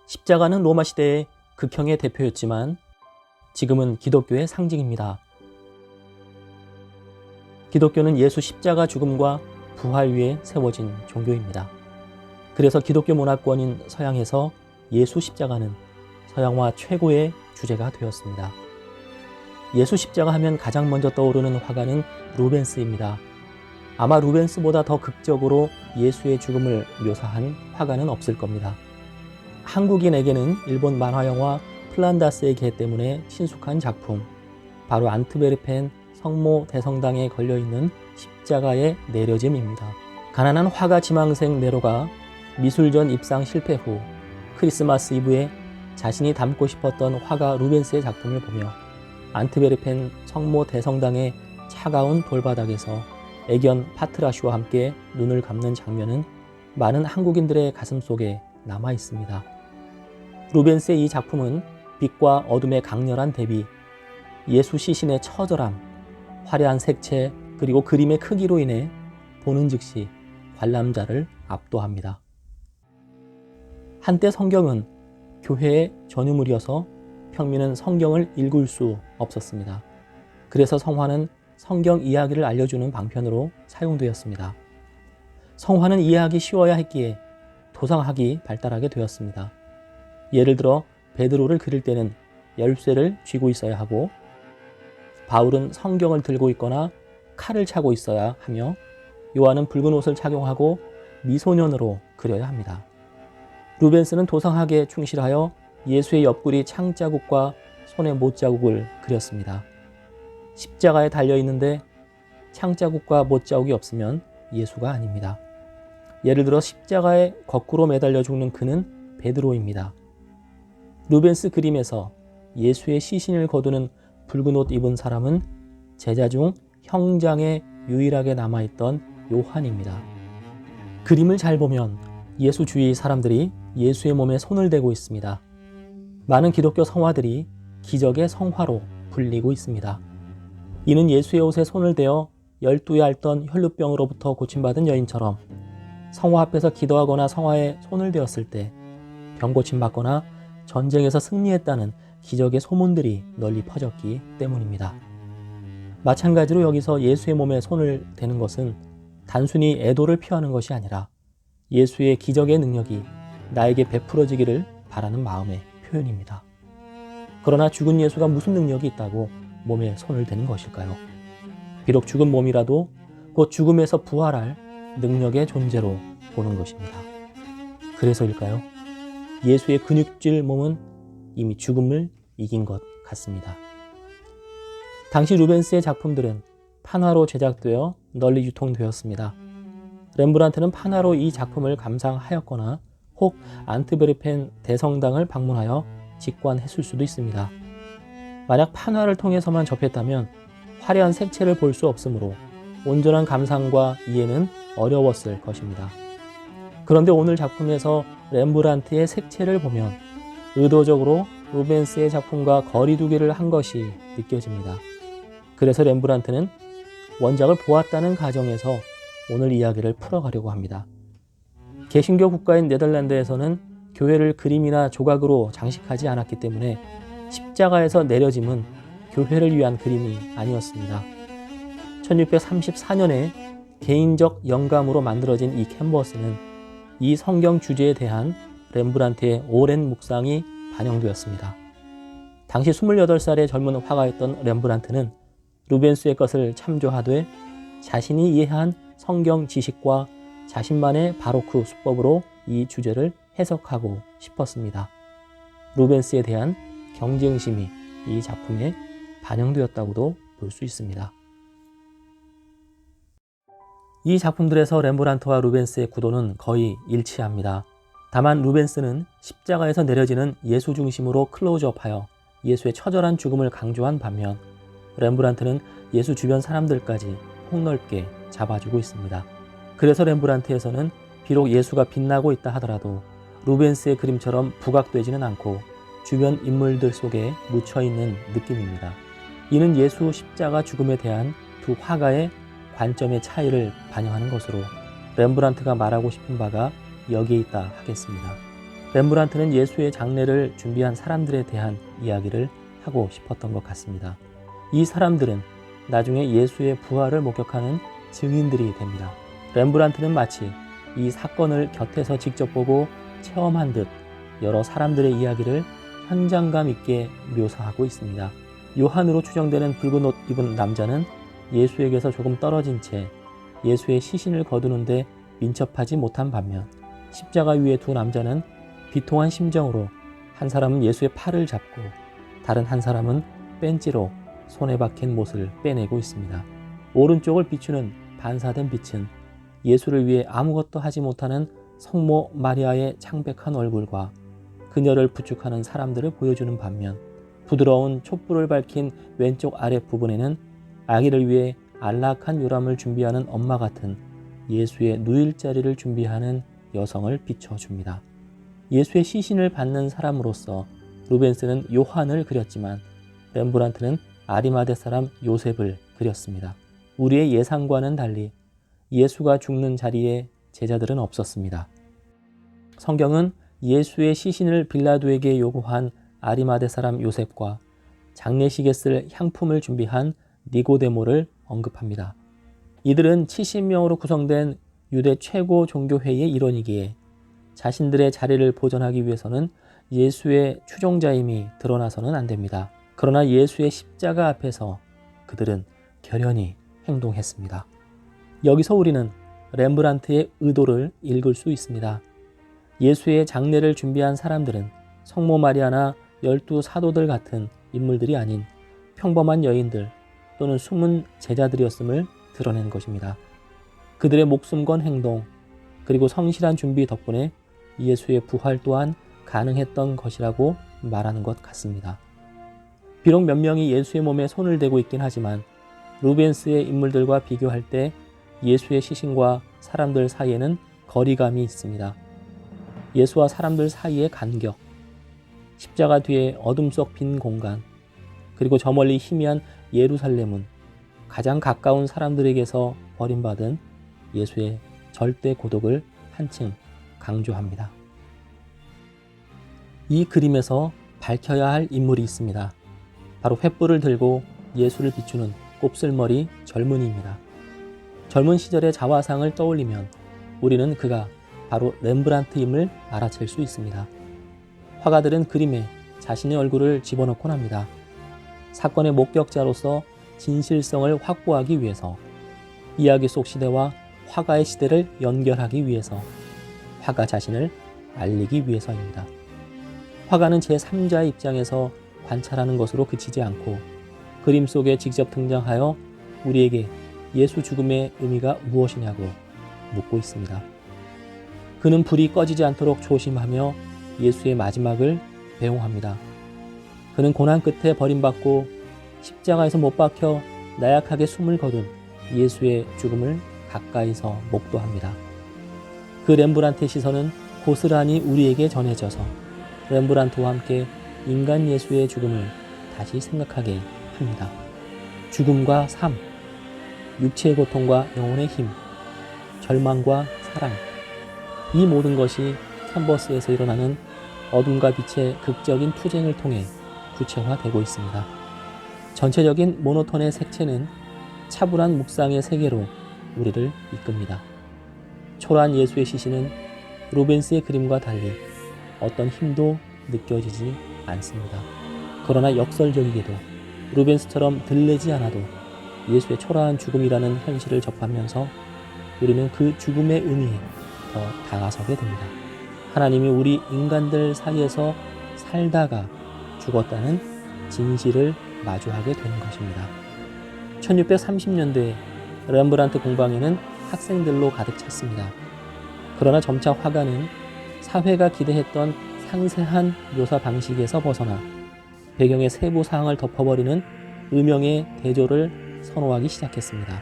십자가는 로마 시대의 극형의 대표였지만 지금은 기독교의 상징입니다. 기독교는 예수 십자가 죽음과 부활 위에 세워진 종교입니다. 그래서 기독교 문화권인 서양에서 예수 십자가는 서양화 최고의 주제가 되었습니다. 예수 십자가 하면 가장 먼저 떠오르는 화가는 루벤스입니다. 아마 루벤스보다 더 극적으로 예수의 죽음을 묘사한 화가는 없을 겁니다. 한국인에게는 일본 만화영화 플란다스의 개 때문에 친숙한 작품, 바로 안트베르펜 성모 대성당에 걸려있는 십자가의 내려짐입니다. 가난한 화가 지망생 네로가 미술전 입상 실패 후 크리스마스 이브에 자신이 담고 싶었던 화가 루벤스의 작품을 보며 안트베르펜 성모 대성당의 차가운 돌바닥에서 애견 파트라슈와 함께 눈을 감는 장면은 많은 한국인들의 가슴 속에 남아 있습니다. 루벤스의 이 작품은 빛과 어둠의 강렬한 대비, 예수 시신의 처절함, 화려한 색채 그리고 그림의 크기로 인해 보는 즉시 관람자를 압도합니다. 한때 성경은 교회의 전유물이어서 평민은 성경을 읽을 수 없었습니다. 그래서 성화는 성경 이해하기를 알려주는 방편으로 사용되었습니다. 성화는 이해하기 쉬워야 했기에 도상학이 발달하게 되었습니다. 예를 들어 베드로를 그릴 때는 열쇠를 쥐고 있어야 하고, 바울은 성경을 들고 있거나 칼을 차고 있어야 하며, 요한은 붉은 옷을 착용하고 미소년으로 그려야 합니다. 루벤스는 도상학에 충실하여 예수의 옆구리 창자국과 손의 못자국을 그렸습니다. 십자가에 달려있는데 창자국과 못자국이 없으면 예수가 아닙니다. 예를 들어 십자가에 거꾸로 매달려 죽는 그는 베드로입니다. 루벤스 그림에서 예수의 시신을 거두는 붉은 옷 입은 사람은 제자 중 형장에 유일하게 남아있던 요한입니다. 그림을 잘 보면 예수 주위 사람들이 예수의 몸에 손을 대고 있습니다. 많은 기독교 성화들이 기적의 성화로 불리고 있습니다. 이는 예수의 옷에 손을 대어 12에 앓던 혈루병으로부터 고침받은 여인처럼 성화 앞에서 기도하거나 성화에 손을 대었을 때 병 고침받거나 전쟁에서 승리했다는 기적의 소문들이 널리 퍼졌기 때문입니다. 마찬가지로 여기서 예수의 몸에 손을 대는 것은 단순히 애도를 표하는 것이 아니라 예수의 기적의 능력이 나에게 베풀어지기를 바라는 마음의 표현입니다. 그러나 죽은 예수가 무슨 능력이 있다고 몸에 손을 대는 것일까요? 비록 죽은 몸이라도 곧 죽음에서 부활할 능력의 존재로 보는 것입니다. 그래서일까요? 예수의 근육질 몸은 이미 죽음을 이긴 것 같습니다. 당시 루벤스의 작품들은 판화로 제작되어 널리 유통되었습니다. 렘브란트는 판화로 이 작품을 감상하였거나 혹 안트베르펜 대성당을 방문하여 직관했을 수도 있습니다. 만약 판화를 통해서만 접했다면 화려한 색채를 볼 수 없으므로 온전한 감상과 이해는 어려웠을 것입니다. 그런데 오늘 작품에서 렘브란트의 색채를 보면 의도적으로 루벤스의 작품과 거리두기를 한 것이 느껴집니다. 그래서 렘브란트는 원작을 보았다는 가정에서 오늘 이야기를 풀어가려고 합니다. 개신교 국가인 네덜란드에서는 교회를 그림이나 조각으로 장식하지 않았기 때문에 십자가에서 내려짐은 교회를 위한 그림이 아니었습니다. 1634년에 개인적 영감으로 만들어진 이 캔버스는 이 성경 주제에 대한 렘브란트의 오랜 묵상이 반영되었습니다. 당시 28살의 젊은 화가였던 렘브란트는 루벤스의 것을 참조하되 자신이 이해한 성경 지식과 자신만의 바로크 수법으로 이 주제를 해석하고 싶었습니다. 루벤스에 대한 경쟁심이 이 작품에 반영되었다고도 볼 수 있습니다. 이 작품들에서 렘브란트와 루벤스의 구도는 거의 일치합니다. 다만 루벤스는 십자가에서 내려지는 예수 중심으로 클로즈업하여 예수의 처절한 죽음을 강조한 반면 렘브란트는 예수 주변 사람들까지 폭넓게 잡아주고 있습니다. 그래서 렘브란트에서는 비록 예수가 빛나고 있다 하더라도 루벤스의 그림처럼 부각되지는 않고 주변 인물들 속에 묻혀있는 느낌입니다. 이는 예수 십자가 죽음에 대한 두 화가의 관점의 차이를 반영하는 것으로 렘브란트가 말하고 싶은 바가 여기에 있다 하겠습니다. 렘브란트는 예수의 장례를 준비한 사람들에 대한 이야기를 하고 싶었던 것 같습니다. 이 사람들은 나중에 예수의 부활을 목격하는 증인들이 됩니다. 렘브란트는 마치 이 사건을 곁에서 직접 보고 체험한 듯 여러 사람들의 이야기를 현장감 있게 묘사하고 있습니다. 요한으로 추정되는 붉은 옷 입은 남자는 예수에게서 조금 떨어진 채 예수의 시신을 거두는데 민첩하지 못한 반면, 십자가 위에 두 남자는 비통한 심정으로 한 사람은 예수의 팔을 잡고 다른 한 사람은 뺀지로 손에 박힌 못을 빼내고 있습니다. 오른쪽을 비추는 반사된 빛은 예수를 위해 아무것도 하지 못하는 성모 마리아의 창백한 얼굴과 그녀를 부축하는 사람들을 보여주는 반면, 부드러운 촛불을 밝힌 왼쪽 아래 부분에는 아기를 위해 안락한 요람을 준비하는 엄마 같은 예수의 누일 자리를 준비하는 여성을 비춰줍니다. 예수의 시신을 받는 사람으로서 루벤스는 요한을 그렸지만 렘브란트는 아리마대 사람 요셉을 그렸습니다. 우리의 예상과는 달리 예수가 죽는 자리에 제자들은 없었습니다. 성경은 예수의 시신을 빌라도에게 요구한 아리마대 사람 요셉과 장례식에 쓸 향품을 준비한 니고데모를 언급합니다. 이들은 70명으로 구성된 유대 최고 종교회의의 일원이기에 자신들의 자리를 보존하기 위해서는 예수의 추종자임이 드러나서는 안 됩니다. 그러나 예수의 십자가 앞에서 그들은 결연히 행동했습니다. 여기서 우리는 렘브란트의 의도를 읽을 수 있습니다. 예수의 장례를 준비한 사람들은 성모 마리아나 12 사도들 같은 인물들이 아닌 평범한 여인들 또는 숨은 제자들이었음을 드러낸 것입니다. 그들의 목숨 건 행동 그리고 성실한 준비 덕분에 예수의 부활 또한 가능했던 것이라고 말하는 것 같습니다. 비록 몇 명이 예수의 몸에 손을 대고 있긴 하지만 루벤스의 인물들과 비교할 때 예수의 시신과 사람들 사이에는 거리감이 있습니다. 예수와 사람들 사이의 간격, 십자가 뒤에 어둠 속 빈 공간, 그리고 저 멀리 희미한 예루살렘은 가장 가까운 사람들에게서 버림받은 예수의 절대 고독을 한층 강조합니다. 이 그림에서 밝혀야 할 인물이 있습니다. 바로 횃불을 들고 예수를 비추는 곱슬머리 젊은이입니다. 젊은 시절의 자화상을 떠올리면 우리는 그가 바로 렘브란트임을 알아챌 수 있습니다. 화가들은 그림에 자신의 얼굴을 집어넣곤 합니다. 사건의 목격자로서 진실성을 확보하기 위해서, 이야기 속 시대와 화가의 시대를 연결하기 위해서, 화가 자신을 알리기 위해서입니다. 화가는 제3자의 입장에서 관찰하는 것으로 그치지 않고 그림 속에 직접 등장하여 우리에게 예수 죽음의 의미가 무엇이냐고 묻고 있습니다. 그는 불이 꺼지지 않도록 조심하며 예수의 마지막을 배웅합니다. 그는 고난 끝에 버림받고 십자가에서 못 박혀 나약하게 숨을 거둔 예수의 죽음을 가까이서 목도합니다. 그 렘브란트의 시선은 고스란히 우리에게 전해져서 렘브란트와 함께 인간 예수의 죽음을 다시 생각하게 합니다. 죽음과 삶, 육체의 고통과 영혼의 힘, 절망과 사랑, 이 모든 것이 캔버스에서 일어나는 어둠과 빛의 극적인 투쟁을 통해 구체화되고 있습니다. 전체적인 모노톤의 색채는 차분한 묵상의 세계로 우리를 이끕니다. 초라한 예수의 시신은 루벤스의 그림과 달리 어떤 힘도 느껴지지 않습니다. 그러나 역설적이게도 루벤스처럼 들리지 않아도 예수의 초라한 죽음이라는 현실을 접하면서 우리는 그 죽음의 의미에 더 다가서게 됩니다. 하나님이 우리 인간들 사이에서 살다가 죽었다는 진실을 마주하게 되는 것입니다. 1630년대에 렘브란트 공방에는 학생들로 가득 찼습니다. 그러나 점차 화가는 사회가 기대했던 상세한 묘사 방식에서 벗어나 배경의 세부 사항을 덮어버리는 음영의 대조를 선호하기 시작했습니다.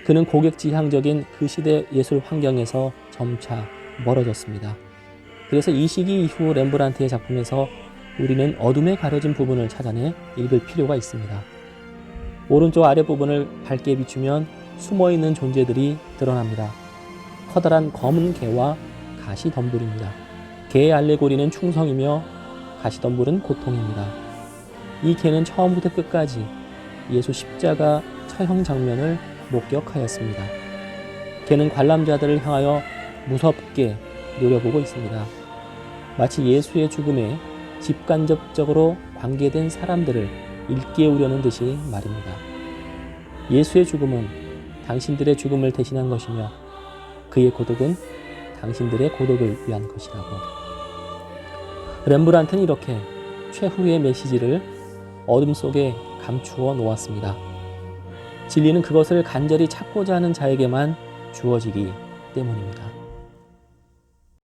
그는 고객지향적인 그 시대 예술 환경에서 점차 멀어졌습니다. 그래서 이 시기 이후 렘브란트의 작품에서 우리는 어둠에 가려진 부분을 찾아내 읽을 필요가 있습니다. 오른쪽 아래 부분을 밝게 비추면 숨어있는 존재들이 드러납니다. 커다란 검은 개와 가시덤불입니다. 개의 알레고리는 충성이며 가시덤불은 고통입니다. 이 개는 처음부터 끝까지 예수 십자가 처형 장면을 목격하였습니다. 개는 관람자들을 향하여 무섭게 노려보고 있습니다. 마치 예수의 죽음에 직간접적으로 관계된 사람들을 일깨우려는 듯이 말입니다. 예수의 죽음은 당신들의 죽음을 대신한 것이며 그의 고독은 당신들의 고독을 위한 것이라고. 렘브란트는 이렇게 최후의 메시지를 어둠 속에 감추어 놓았습니다. 진리는 그것을 간절히 찾고자 하는 자에게만 주어지기 때문입니다.